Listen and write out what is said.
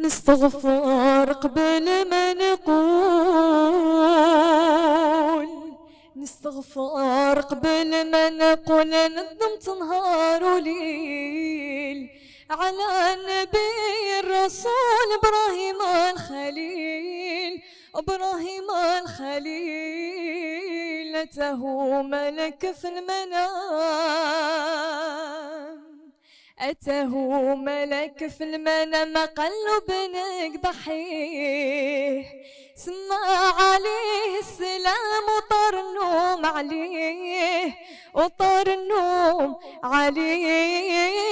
نستغفر قبل ما نقول، نستغفر قبل ما نقول، ندمت نهار وليل على النبي الرسول إبراهيم الخليل، إبراهيم الخليل. أتاه ملك في المنام، أتاه ملك في المنام قال له بنك ضحيه، سمع عليه السلام وطار النوم عليه، وطار النوم عليه.